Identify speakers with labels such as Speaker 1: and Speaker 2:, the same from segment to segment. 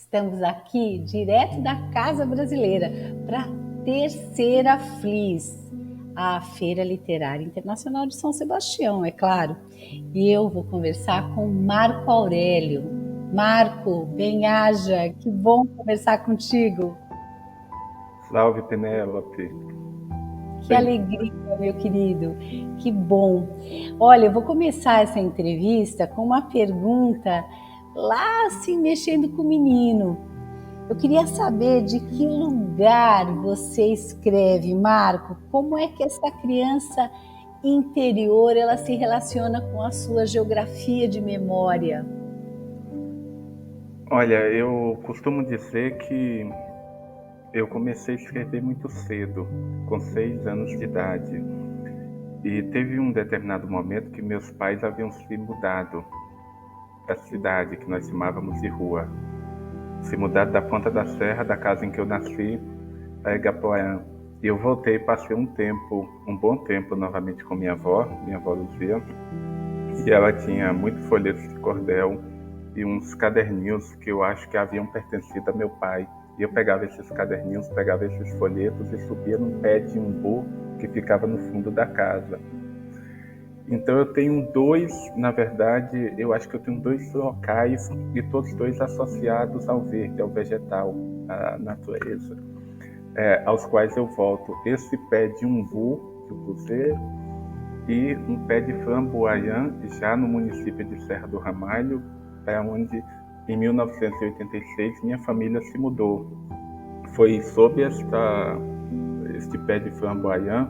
Speaker 1: Estamos aqui direto da Casa Brasileira para a terceira FLIS, a Feira Literária Internacional de São Sebastião, é claro. E eu vou conversar com Marco Aurélio. Marco, bem-aja, que bom conversar contigo.
Speaker 2: Salve, Penélope.
Speaker 1: Que alegria, meu querido, que bom. Olha, eu vou começar essa entrevista com uma pergunta lá assim, mexendo com o menino. Eu queria saber de que lugar você escreve, Marco. Como é que essa criança interior ela se relaciona com a sua geografia de memória?
Speaker 2: Olha, eu costumo dizer que eu comecei a escrever muito cedo, com 6 anos de idade. E teve um determinado momento que meus pais haviam se mudado da cidade, que nós chamávamos de rua. Se mudado da Ponta da Serra, da casa em que eu nasci, a Igapoã. E eu voltei e passei um bom tempo novamente com minha avó Luzia. E ela tinha muito folhetos de cordel e uns caderninhos que eu acho que haviam pertencido a meu pai. E eu pegava esses caderninhos, pegava esses folhetos e subia no pé de umbu que ficava no fundo da casa. Então eu tenho na verdade, eu acho que eu tenho dois locais e todos dois associados ao verde, ao vegetal, à natureza, aos quais eu volto. Esse pé de umbu, que eu pusei, e um pé de framboyã, já no município de Serra do Ramalho, onde em 1986 minha família se mudou. Foi sob este pé de flamboyant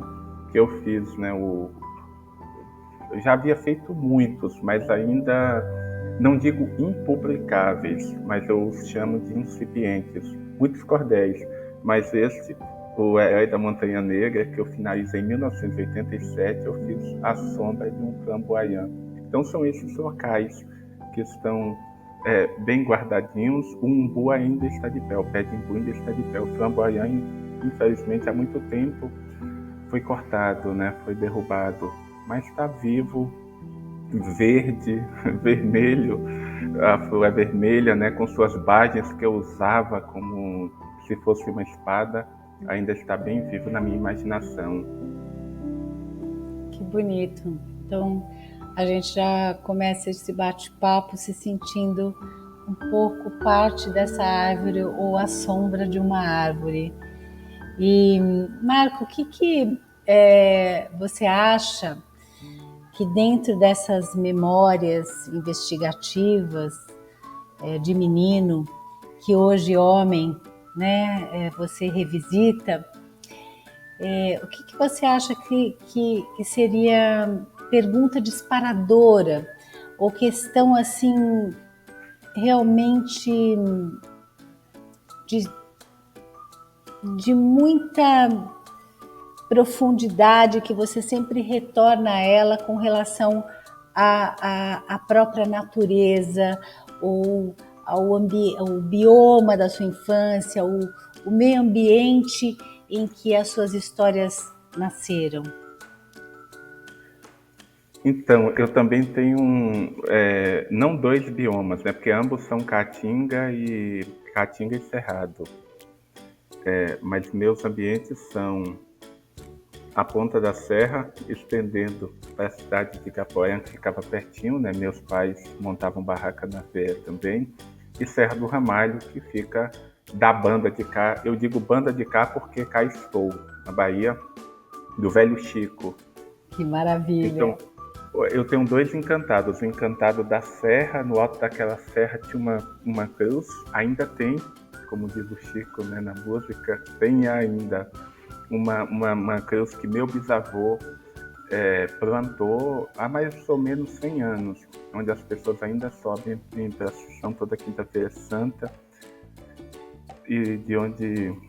Speaker 2: que eu fiz, né? Eu já havia feito muitos, mas ainda não digo impublicáveis, mas eu os chamo de incipientes, muitos cordéis. Mas o Herói da Montanha Negra, que eu finalizei em 1987, eu fiz a sombra de um flamboyant. Então são esses locais que estão bem guardadinhos. O umbu ainda está de pé, o pé de umbu ainda está de pé. O flamboyant, infelizmente, há muito tempo foi cortado, né? Foi derrubado, mas está vivo, verde, vermelho. A flor é vermelha, né? Com suas bagens que eu usava como se fosse uma espada, ainda está bem vivo na minha imaginação.
Speaker 1: Que bonito. Então, a gente já começa esse bate-papo se sentindo um pouco parte dessa árvore ou a sombra de uma árvore. E, Marco, o que você acha que dentro dessas memórias investigativas de menino, que hoje homem, né, você revisita, o que você acha que seria pergunta disparadora ou questão assim realmente de muita profundidade que você sempre retorna a ela com relação à própria natureza ou ao bioma da sua infância, o meio ambiente em que as suas histórias nasceram?
Speaker 2: Então, eu também tenho não dois biomas, né? Porque ambos são Caatinga e Cerrado. Mas meus ambientes são a Ponta da Serra, estendendo para a cidade de Capoeira, que ficava pertinho, né? Meus pais montavam barraca na veia também. E Serra do Ramalho, que fica da banda de cá. Eu digo banda de cá porque cá estou, na Bahia, do Velho Chico.
Speaker 1: Que maravilha!
Speaker 2: Então, eu tenho dois encantados. O encantado da serra, no alto daquela serra tinha uma cruz, ainda tem, como diz o Chico, né, na música, tem ainda uma cruz que meu bisavô plantou há mais ou menos 100 anos, onde as pessoas ainda sobem em procissão toda quinta-feira santa, e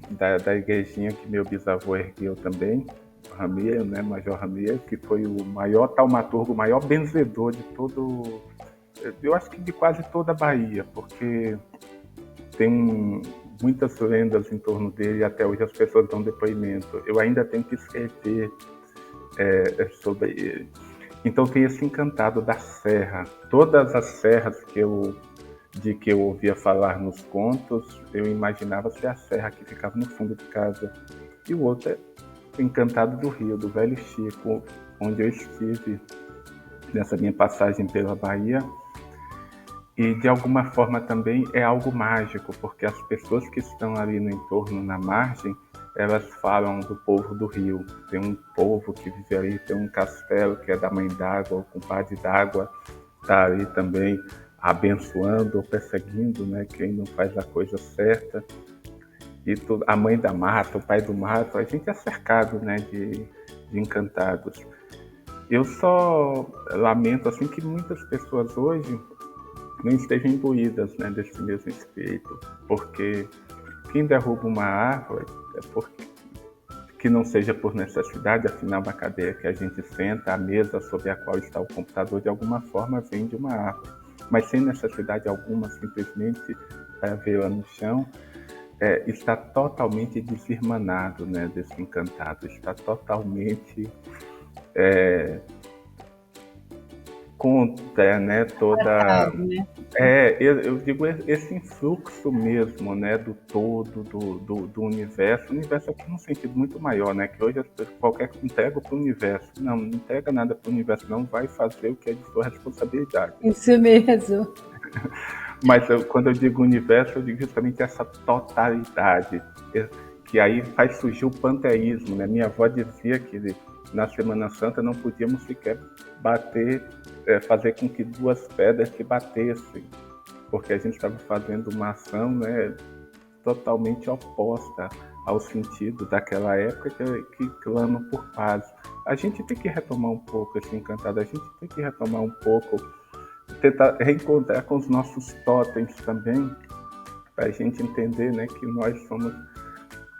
Speaker 2: da igrejinha que meu bisavô ergueu também, Ramiro, né, Major Ramiro, que foi o maior taumaturgo, o maior benzedor de todo, eu acho que de quase toda a Bahia, porque tem muitas lendas em torno dele e até hoje as pessoas dão depoimento. Eu ainda tenho que escrever sobre ele. Então tem esse encantado da serra. Todas as serras que eu de que eu ouvia falar nos contos, eu imaginava ser a serra que ficava no fundo de casa. E o outro é Encantado do Rio, do Velho Chico, onde eu estive nessa minha passagem pela Bahia. E de alguma forma também é algo mágico, porque as pessoas que estão ali no entorno, na margem, elas falam do povo do rio. Tem um povo que vive ali, tem um castelo que é da mãe d'água, o compadre d'água está ali também abençoando ou perseguindo, né, quem não faz a coisa certa. E tudo, a mãe da mata, o pai do mato, a gente é cercado, né, de encantados. Eu só lamento assim que muitas pessoas hoje não estejam imbuídas, né, desse mesmo espírito, porque quem derruba uma árvore é porque que não seja por necessidade, afinal uma cadeira que a gente senta, a mesa sobre a qual está o computador, de alguma forma vem de uma árvore, mas sem necessidade alguma, simplesmente para vê-la no chão, está totalmente desirmanado, né, desse encantado, está totalmente contra, né, toda...
Speaker 1: Né?
Speaker 2: Eu digo esse influxo mesmo, né, do todo, do universo. O universo aqui num sentido muito maior, né, que hoje qualquer entrega para o universo. Não entrega nada para o universo, não vai fazer o que é de sua responsabilidade.
Speaker 1: Isso mesmo.
Speaker 2: Mas quando eu digo universo, eu digo justamente essa totalidade, que aí faz surgir o panteísmo, né? Minha avó dizia que na Semana Santa não podíamos sequer bater, fazer com que duas pedras se batessem, porque a gente estava fazendo uma ação, né, totalmente oposta ao sentido daquela época que clama por paz. A gente tem que retomar um pouco esse encantado, a gente tem que retomar um pouco, tentar reencontrar com os nossos totens também, para a gente entender, né, que nós somos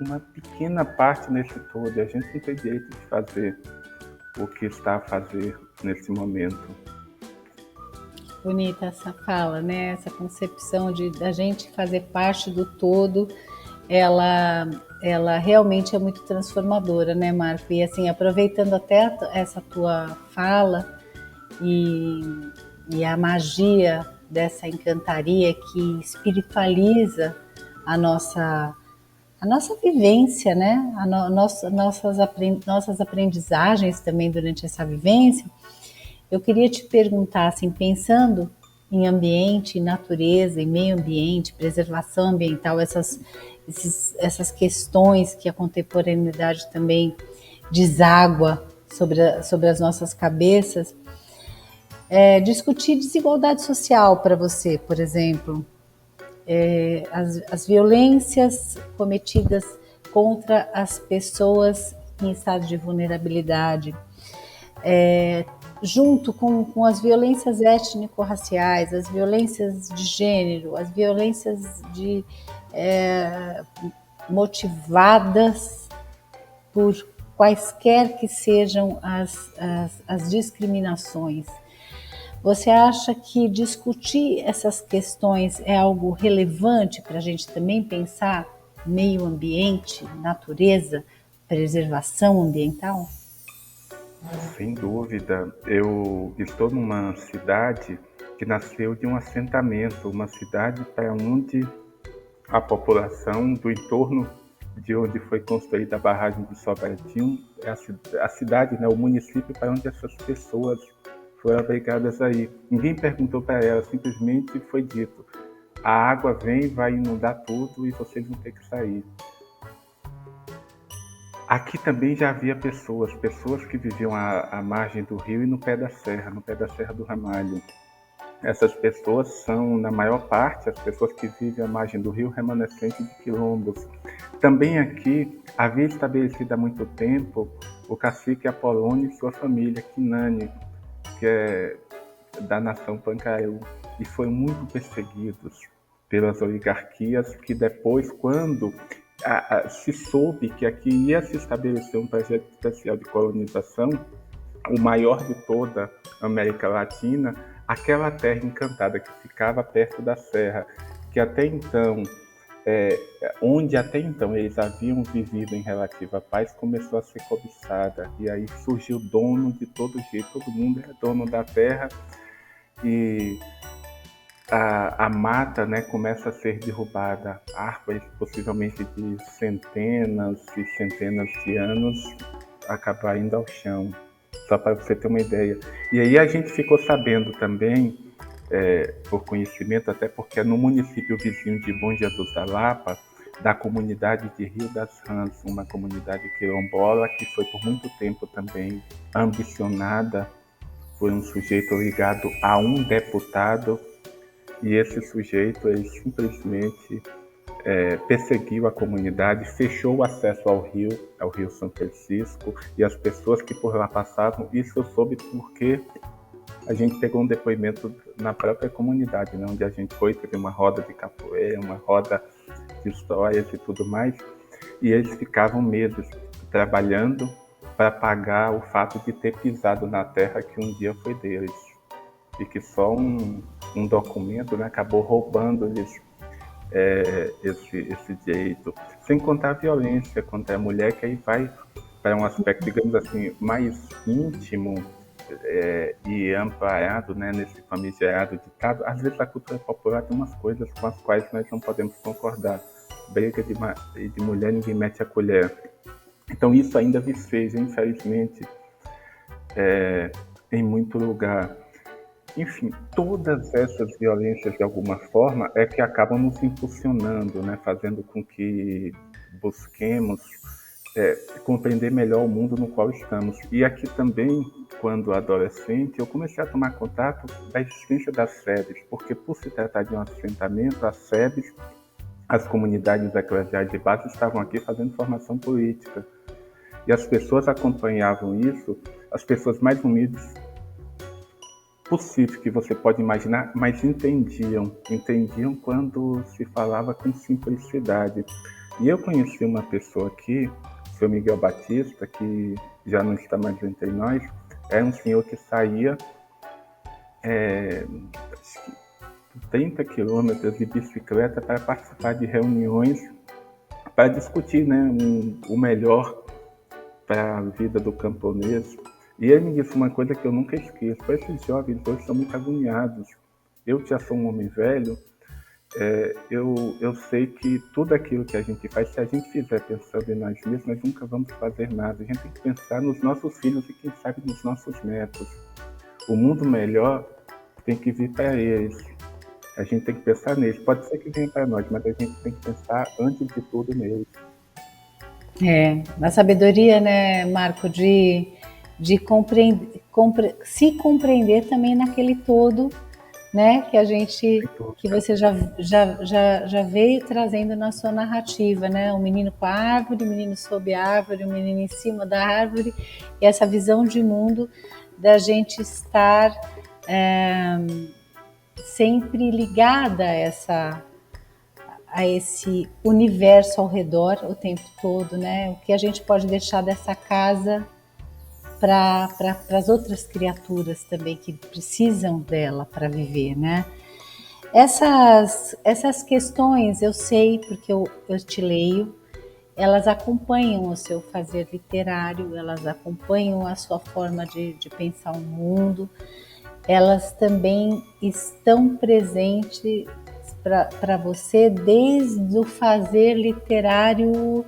Speaker 2: uma pequena parte nesse todo, e a gente não tem direito de fazer o que está a fazer nesse momento.
Speaker 1: Bonita essa fala, né? Essa concepção de da gente fazer parte do todo, ela realmente é muito transformadora, né, Marco? E assim, aproveitando até essa tua fala e a magia dessa encantaria que espiritualiza a nossa vivência, né? Nossas aprendizagens também durante essa vivência. Eu queria te perguntar, assim, pensando em ambiente, natureza, em meio ambiente, preservação ambiental, essas questões que a contemporaneidade também deságua sobre as nossas cabeças, discutir desigualdade social para você, por exemplo, as violências cometidas contra as pessoas em estado de vulnerabilidade, junto com as violências étnico-raciais, as violências de gênero, as violências motivadas por quaisquer que sejam as discriminações. Você acha que discutir essas questões é algo relevante para a gente também pensar meio ambiente, natureza, preservação ambiental?
Speaker 2: Sem dúvida, eu estou numa cidade que nasceu de um assentamento, uma cidade para onde a população do entorno de onde foi construída a barragem de Sobradinho, a cidade, né, o município para onde essas pessoas foram abrigadas aí. Ninguém perguntou para elas, simplesmente foi dito: a água vem, vai inundar tudo e vocês vão ter que sair. Aqui também já havia pessoas que viviam à margem do rio e no pé da serra do Ramalho. Essas pessoas são, na maior parte, as pessoas que vivem à margem do rio, remanescentes de quilombos. Também aqui havia estabelecido há muito tempo o cacique Apolônio e sua família, Quinane, que é da nação Pancaru, e foram muito perseguidos pelas oligarquias que depois, quando se soube que aqui ia se estabelecer um projeto especial de colonização, o maior de toda a América Latina, aquela terra encantada que ficava perto da serra, que até então, onde até então eles haviam vivido em relativa paz, começou a ser cobiçada, e aí surgiu dono de todo jeito, todo mundo é dono da terra, e a mata, né, começa a ser derrubada, árvores possivelmente de centenas e centenas de anos acabar indo ao chão, só para você ter uma ideia. E aí a gente ficou sabendo também, por conhecimento, até porque é no município vizinho de Bom Jesus da Lapa, da comunidade de Rio das Rãs, uma comunidade quilombola que foi por muito tempo também ambicionada por um sujeito ligado a um deputado, e esse sujeito ele simplesmente perseguiu a comunidade, fechou o acesso ao rio São Francisco, e as pessoas que por lá passavam, isso eu soube porque a gente pegou um depoimento na própria comunidade, né, onde a gente foi, teve uma roda de capoeira, uma roda de histórias e tudo mais, e eles ficavam meses trabalhando para pagar o fato de ter pisado na terra que um dia foi deles, e que só um documento, né, acabou roubando-lhes esse direito, sem contar a violência contra a mulher, que aí vai para um aspecto, digamos assim, mais íntimo e amparado, né, nesse famigerado ditado. Às vezes a cultura popular tem umas coisas com as quais nós não podemos concordar. Briga de mulher, ninguém mete a colher. Então isso ainda viceja, infelizmente, em muito lugar. Enfim, todas essas violências, de alguma forma, é que acabam nos impulsionando, né? Fazendo com que busquemos compreender melhor o mundo no qual estamos. E aqui também, quando adolescente, eu comecei a tomar contato da existência das SEBs, porque por se tratar de um assentamento, as SEBs, as comunidades eclesiais de base, estavam aqui fazendo formação política. E as pessoas acompanhavam isso, as pessoas mais humildes possível que você pode imaginar, mas entendiam quando se falava com simplicidade. E eu conheci uma pessoa aqui, o seu Miguel Batista, que já não está mais entre nós, é um senhor que saía 30 quilômetros de bicicleta para participar de reuniões, para discutir, né, o melhor para a vida do camponês. E ele me disse uma coisa que eu nunca esqueço: esses jovens hoje são muito agoniados. Eu já sou um homem velho, eu sei que tudo aquilo que a gente faz, se a gente fizer pensando em nós mesmos, nós nunca vamos fazer nada. A gente tem que pensar nos nossos filhos e, quem sabe, nos nossos netos. O mundo melhor tem que vir para eles. A gente tem que pensar neles. Pode ser que venha para nós, mas a gente tem que pensar, antes de tudo, neles.
Speaker 1: A sabedoria, né, Marco, de se compreender também naquele todo, né, que você já veio trazendo na sua narrativa, né, o menino com a árvore, o menino sob a árvore, o menino em cima da árvore, e essa visão de mundo da gente estar sempre ligada a esse universo ao redor o tempo todo, né? O que a gente pode deixar dessa casa para as outras criaturas também que precisam dela para viver, né? Essas questões eu sei porque eu te leio, elas acompanham o seu fazer literário, elas acompanham a sua forma de pensar o mundo, elas também estão presentes para você desde o fazer literário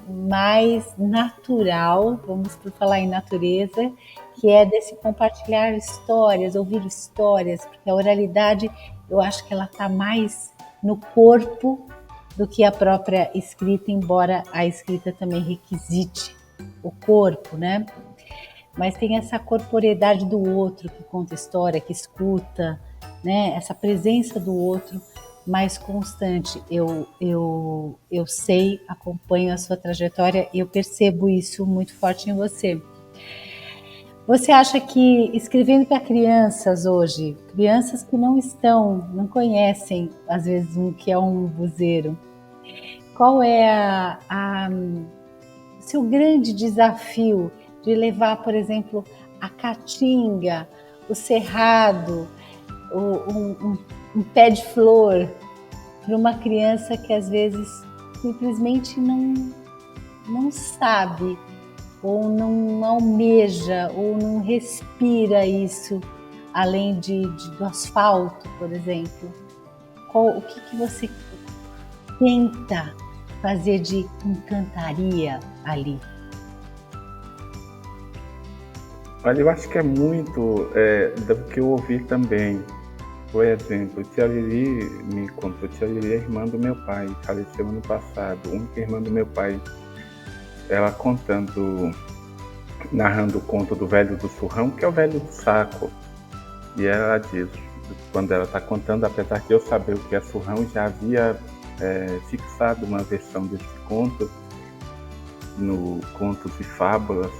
Speaker 1: mais natural, vamos falar em natureza, que é desse compartilhar histórias, ouvir histórias, porque a oralidade, eu acho que ela está mais no corpo do que a própria escrita, embora a escrita também requisite o corpo, né? Mas tem essa corporeidade do outro que conta história, que escuta, né? Essa presença do outro mais constante. Eu sei, acompanho a sua trajetória e eu percebo isso muito forte em você. Você acha que escrevendo para crianças hoje, crianças que não conhecem às vezes o que é um buzeiro, qual é o seu grande desafio de levar, por exemplo, a caatinga, o cerrado, um pé de flor para uma criança que às vezes simplesmente não sabe, ou não almeja, ou não respira isso além do asfalto, por exemplo? O que você tenta fazer de encantaria ali?
Speaker 2: Olha, eu acho que é muito do que eu ouvi também. Por exemplo, tia Lili me contou, tia Lili é irmã do meu pai, faleceu ano passado, a única irmã do meu pai. Ela narrando o conto do velho do surrão, que é o velho do saco. E ela diz, quando ela está contando, apesar de eu saber o que é surrão, já havia fixado uma versão desse conto no Contos e Fábulas.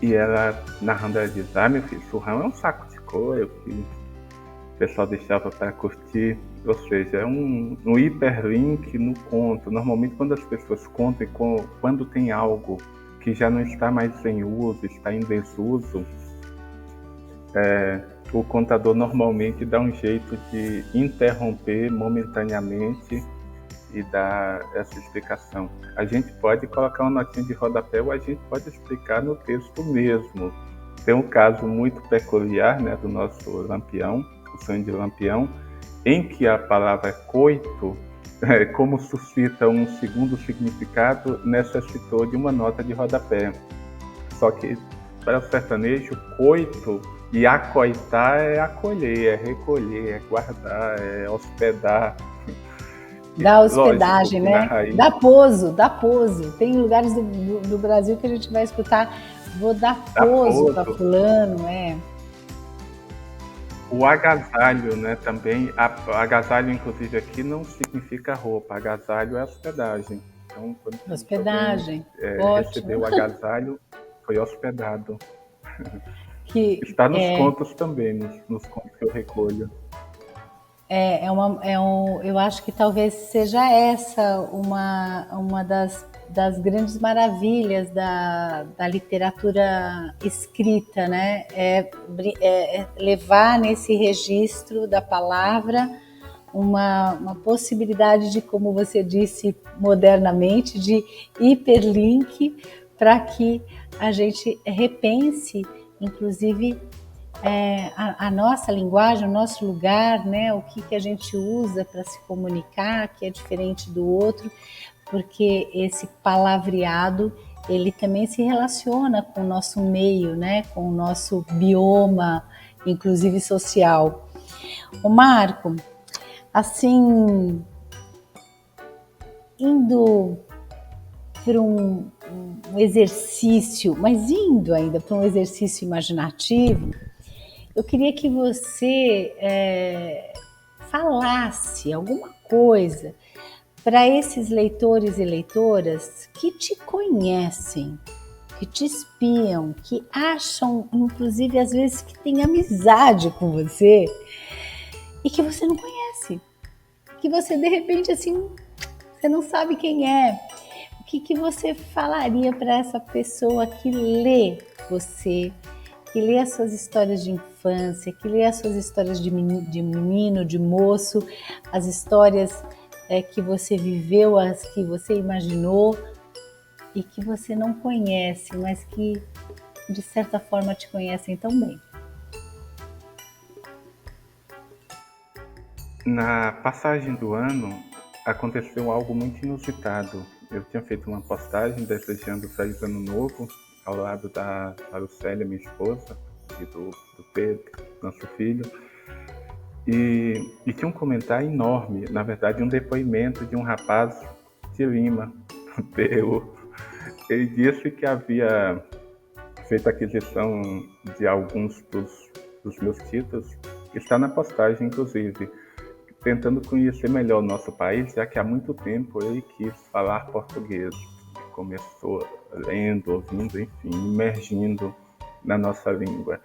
Speaker 2: E ela narrando, ela diz: meu filho, surrão é um saco de couro que o pessoal deixava para curtir. Ou seja, é um hiperlink no conto. Normalmente, quando as pessoas contam e quando tem algo que já não está mais em uso, está em desuso, o contador normalmente dá um jeito de interromper momentaneamente e dar essa explicação. A gente pode colocar uma notinha de rodapé ou a gente pode explicar no texto mesmo. Tem um caso muito peculiar, né, do nosso Lampião, o sonho de Lampião, em que a palavra coito, como suscita um segundo significado, necessitou de uma nota de rodapé. Só que para o sertanejo, coito e acoitar é acolher, é recolher, é guardar, é hospedar.
Speaker 1: Da hospedagem,
Speaker 2: lógico,
Speaker 1: né? Dá pouso, dá pouso. Tem lugares do Brasil que a gente vai escutar, vou dar pouso para fulano,
Speaker 2: O agasalho, né, também. Agasalho, inclusive, aqui não significa roupa. Agasalho é hospedagem. Então, quando
Speaker 1: hospedagem,
Speaker 2: recebeu o agasalho, foi hospedado.
Speaker 1: Que
Speaker 2: está nos contos também, nos contos que eu recolho.
Speaker 1: Eu acho que talvez seja essa uma das grandes maravilhas da literatura escrita, né? É levar nesse registro da palavra uma possibilidade de, como você disse modernamente, de hiperlink para que a gente repense, inclusive, a nossa linguagem, o nosso lugar, né? O que a gente usa para se comunicar, que é diferente do outro, porque esse palavreado ele também se relaciona com o nosso meio, né? Com o nosso bioma, inclusive social. O Marco, assim, indo para um exercício, mas indo ainda para um exercício imaginativo, eu queria que você falasse alguma coisa para esses leitores e leitoras que te conhecem, que te espiam, que acham, inclusive, às vezes, que tem amizade com você e que você não conhece, que você, de repente, assim, você não sabe quem é. O que você falaria para essa pessoa que lê você, que lê as suas histórias de infância, que lê as suas histórias de menino, de moço, as histórias que você viveu, as que você imaginou e que você não conhece, mas que de certa forma te conhecem tão bem?
Speaker 2: Na passagem do ano, aconteceu algo muito inusitado. Eu tinha feito uma postagem desejando feliz ano novo ao lado da Lucélia, minha esposa, e do Pedro, nosso filho. E tinha um comentário enorme, na verdade um depoimento de um rapaz de Lima, Ele disse que havia feito aquisição de alguns dos meus títulos, que está na postagem, inclusive, tentando conhecer melhor o nosso país, já que há muito tempo ele quis falar português. Começou lendo, ouvindo, enfim, imergindo na nossa língua.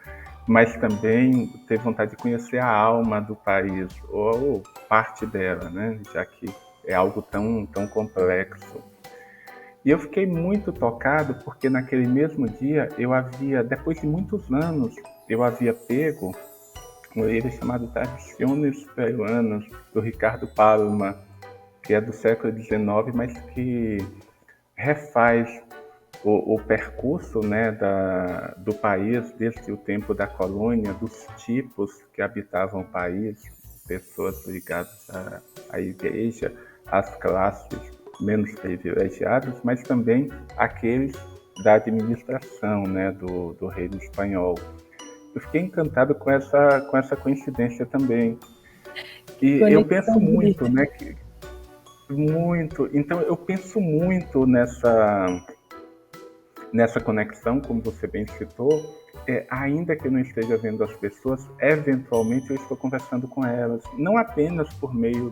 Speaker 2: Mas também teve vontade de conhecer a alma do país, ou parte dela, né? Já que é algo tão complexo. E eu fiquei muito tocado porque naquele mesmo dia depois de muitos anos, eu havia pego um livro chamado Tradições Peruanas, do Ricardo Palma, que é do século XIX, mas que refaz o percurso, né, do país desde o tempo da colônia, dos tipos que habitavam o país, pessoas ligadas à igreja, às classes menos privilegiadas, mas também aqueles da administração, né, do reino espanhol. Eu fiquei encantado com essa coincidência também.
Speaker 1: Que
Speaker 2: E eu penso
Speaker 1: conexão
Speaker 2: muito,
Speaker 1: bonita.
Speaker 2: né, muito. Então eu penso muito nessa conexão, como você bem citou, ainda que eu não esteja vendo as pessoas, eventualmente eu estou conversando com elas, não apenas por meio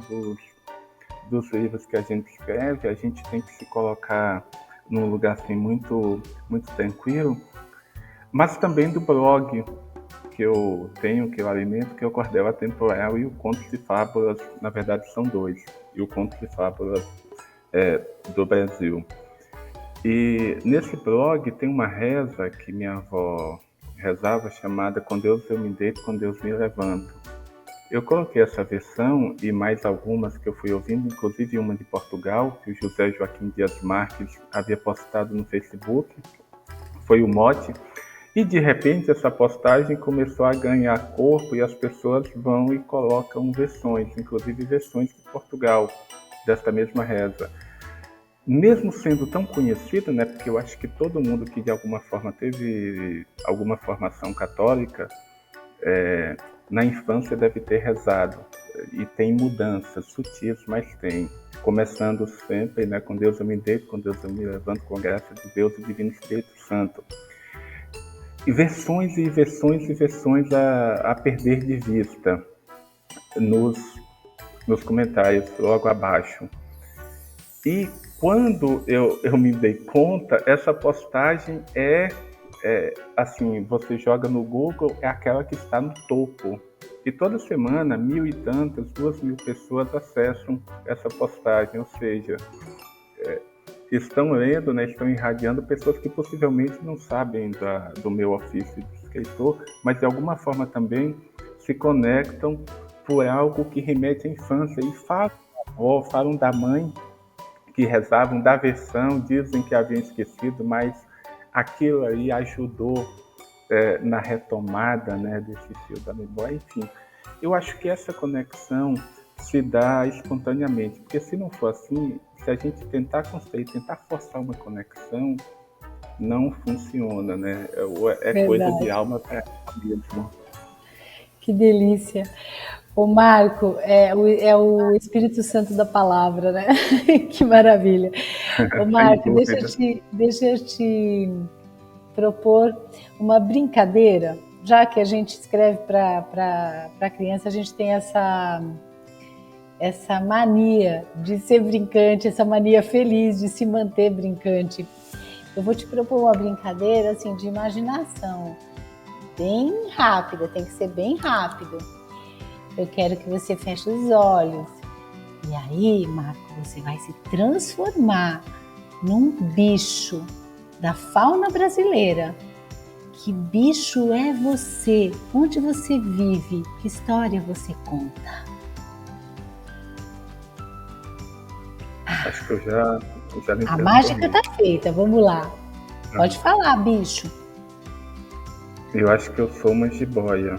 Speaker 2: dos livros que a gente escreve, a gente tem que se colocar num lugar assim muito, muito tranquilo, mas também do blog que eu tenho, que eu alimento, que é o Cordel Atemporal e o Contos de Fábulas, na verdade são dois, e o Contos de Fábulas do Brasil. E nesse blog tem uma reza que minha avó rezava chamada Com Deus eu me deito, com Deus me levanto. Eu coloquei essa versão e mais algumas que eu fui ouvindo, inclusive uma de Portugal, que o José Joaquim Dias Marques havia postado no Facebook, foi o mote, e de repente essa postagem começou a ganhar corpo e as pessoas vão e colocam versões, inclusive versões de Portugal, desta mesma reza. Mesmo sendo tão conhecido, né, porque eu acho que todo mundo que de alguma forma teve alguma formação católica, na infância deve ter rezado. E tem mudanças sutis, mas tem. Começando sempre, né, com Deus eu me deito, com Deus eu me levanto, com a graça de Deus e Divino Espírito Santo. E versões e versões e versões a perder de vista nos comentários logo abaixo. E quando eu me dei conta, essa postagem assim, você joga no Google, é aquela que está no topo. E toda semana, 1.000 e tantas, 2.000 pessoas acessam essa postagem, ou seja, estão lendo, né, estão irradiando pessoas que possivelmente não sabem do meu ofício de escritor, mas de alguma forma também se conectam por algo que remete à infância e falam da mãe, que rezavam da versão, dizem que haviam esquecido, mas aquilo aí ajudou na retomada, né, desse fio da memória. Enfim, eu acho que essa conexão se dá espontaneamente, porque se não for assim, se a gente tentar construir, tentar forçar uma conexão, não funciona, né? É coisa de
Speaker 1: Verdade.
Speaker 2: alma para alma mesmo.
Speaker 1: Que delícia. O Marco é o Espírito Santo da palavra, né? Que maravilha. Ô
Speaker 2: Sem
Speaker 1: Marco,
Speaker 2: dúvida.
Speaker 1: deixa eu te propor uma brincadeira. Já que a gente escreve para criança, a gente tem essa mania de ser brincante, essa mania feliz de se manter brincante. Eu vou te propor uma brincadeira assim de imaginação, bem rápida, tem que ser bem rápido. Eu quero que você feche os olhos. E aí, Marco, você vai se transformar num bicho da fauna brasileira. Que bicho é você? Onde você vive? Que história você conta?
Speaker 2: Acho que eu já me
Speaker 1: A mágica
Speaker 2: transformei.
Speaker 1: tá feita, vamos lá. Pode falar, bicho.
Speaker 2: Eu acho que eu sou uma jiboia.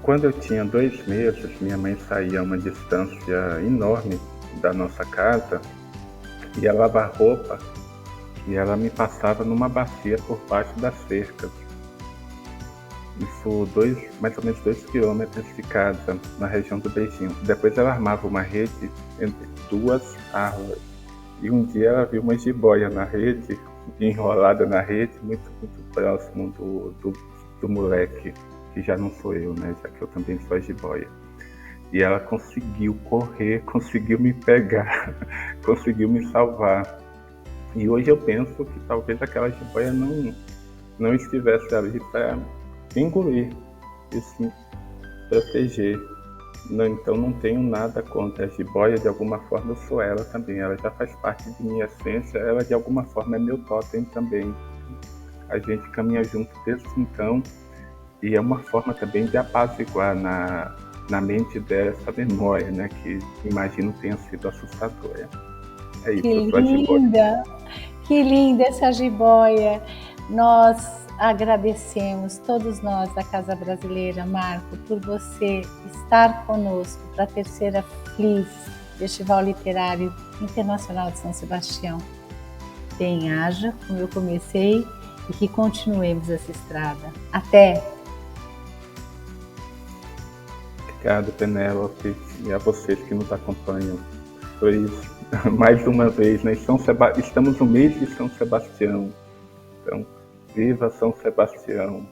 Speaker 2: Quando eu tinha 2 meses, minha mãe saía a uma distância enorme da nossa casa, ia lavar roupa e ela me passava numa bacia por baixo das cercas. Isso mais ou menos 2 quilômetros de casa, na região do Beijinho. Depois ela armava uma rede entre 2 árvores. E um dia ela viu uma jiboia na rede, enrolada na rede, muito, muito próximo do moleque, que já não sou eu, né? Já que eu também sou a jiboia. E ela conseguiu correr, conseguiu me pegar, conseguiu me salvar. E hoje eu penso que talvez aquela jiboia não estivesse ali para engolir e se proteger. Então não tenho nada contra a jiboia, de alguma forma eu sou ela também. Ela já faz parte de minha essência, ela de alguma forma é meu totem também. A gente caminha junto desde então e é uma forma também de apaziguar na mente dela essa memória, né, que imagino tenha sido assustadora. É
Speaker 1: Que
Speaker 2: isso, eu sou a jiboia.
Speaker 1: linda! Que linda essa jiboia. Nós agradecemos, todos nós da Casa Brasileira, Marco, por você estar conosco para a terceira FLIS, Festival Literário Internacional de São Sebastião. Bem-haja, como eu comecei, e que continuemos essa estrada. Até!
Speaker 2: Obrigado, Penélope, e a vocês que nos acompanham. Foi mais uma vez, né? Estamos no mês de São Sebastião. Então, viva São Sebastião!